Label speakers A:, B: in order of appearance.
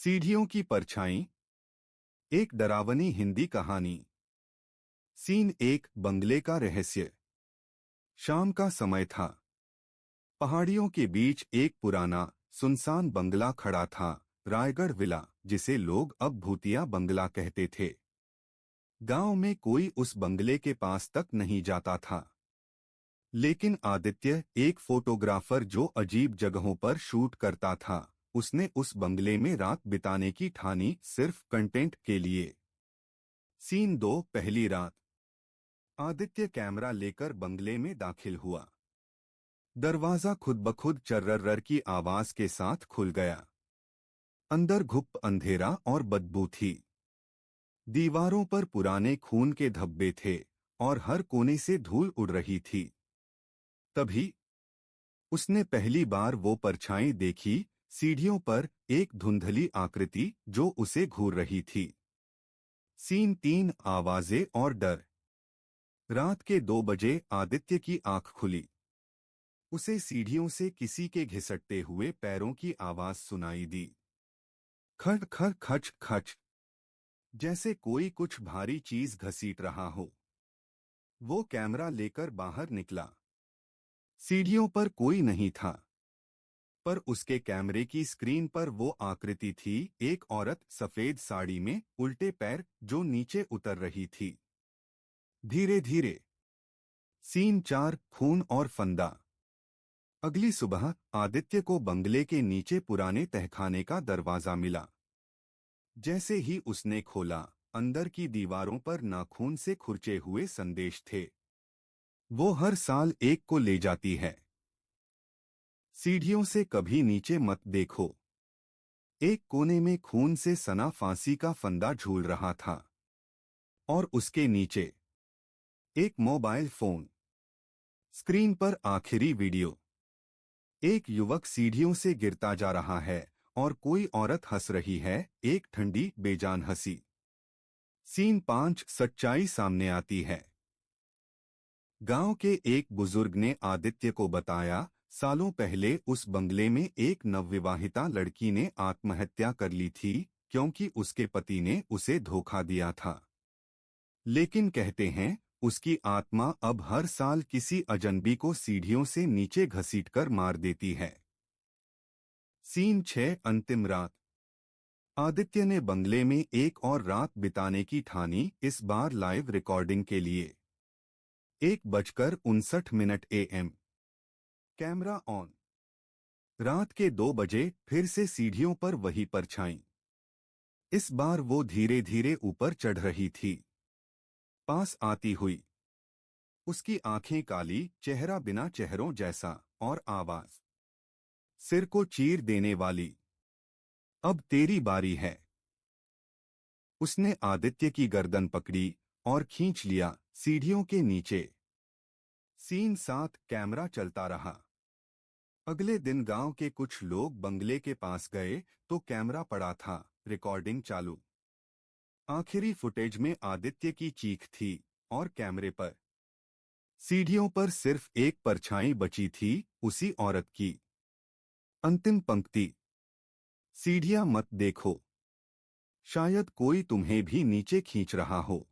A: सीढ़ियों की परछाई। एक डरावनी हिंदी कहानी। सीन एक, बंगले का रहस्य। शाम का समय था। पहाड़ियों के बीच एक पुराना सुनसान बंगला खड़ा था, रायगढ़ विला, जिसे लोग अब भूतिया बंगला कहते थे। गांव में कोई उस बंगले के पास तक नहीं जाता था। लेकिन आदित्य, एक फोटोग्राफर जो अजीब जगहों पर शूट करता था, उसने उस बंगले में रात बिताने की ठानी, सिर्फ कंटेंट के लिए। सीन दो, पहली रात। आदित्य कैमरा लेकर बंगले में दाखिल हुआ। दरवाजा खुद ब खुद चर्रर की आवाज के साथ खुल गया। अंदर घुप अंधेरा और बदबू थी। दीवारों पर पुराने खून के धब्बे थे और हर कोने से धूल उड़ रही थी। तभी उसने पहली बार वो परछाई देखी, सीढ़ियों पर एक धुंधली आकृति जो उसे घूर रही थी। सीन तीन, आवाजें और डर। रात के 2 बजे आदित्य की आंख खुली। उसे सीढ़ियों से किसी के घिसटते हुए पैरों की आवाज सुनाई दी। खट खट खच खच, जैसे कोई कुछ भारी चीज घसीट रहा हो। वो कैमरा लेकर बाहर निकला। सीढ़ियों पर कोई नहीं था, पर उसके कैमरे की स्क्रीन पर वो आकृति थी, एक औरत सफेद साड़ी में, उल्टे पैर, जो नीचे उतर रही थी धीरे धीरे। सीन चार, खून और फंदा। अगली सुबह आदित्य को बंगले के नीचे पुराने तहखाने का दरवाजा मिला। जैसे ही उसने खोला, अंदर की दीवारों पर नाखून से खुरचे हुए संदेश थे। वो हर साल एक को ले जाती है। सीढ़ियों से कभी नीचे मत देखो। एक कोने में खून से सना फांसी का फंदा झूल रहा था और उसके नीचे एक मोबाइल फोन। स्क्रीन पर आखिरी वीडियो। एक युवक सीढ़ियों से गिरता जा रहा है और कोई औरत हंस रही है, एक ठंडी बेजान हंसी। सीन 5, सच्चाई सामने आती है। गांव के एक बुजुर्ग ने आदित्य को बताया, सालों पहले उस बंगले में एक नवविवाहिता लड़की ने आत्महत्या कर ली थी, क्योंकि उसके पति ने उसे धोखा दिया था। लेकिन कहते हैं, उसकी आत्मा अब हर साल किसी अजनबी को सीढ़ियों से नीचे घसीटकर मार देती है। सीन 6, अंतिम रात। आदित्य ने बंगले में एक और रात बिताने की ठानी, इस बार लाइव रिकॉर्डिंग के लिए। 1:59 AM। Camera on. रात के 2 बजे फिर से सीढ़ियों पर वही परछाई। इस बार वो धीरे धीरे ऊपर चढ़ रही थी, पास आती हुई। उसकी आंखें काली, चेहरा बिना चेहरों जैसा, और आवाज सिर को चीर देने वाली। अब तेरी बारी है। उसने आदित्य की गर्दन पकड़ी और खींच लिया सीढ़ियों के नीचे। सीन 7, कैमरा चलता रहा। अगले दिन गांव के कुछ लोग बंगले के पास गए तो कैमरा पड़ा था, रिकॉर्डिंग चालू। आखिरी फुटेज में आदित्य की चीख थी और कैमरे पर सीढ़ियों पर सिर्फ एक परछाई बची थी, उसी औरत की। अंतिम पंक्ति, सीढ़ियां मत देखो, शायद कोई तुम्हें भी नीचे खींच रहा हो।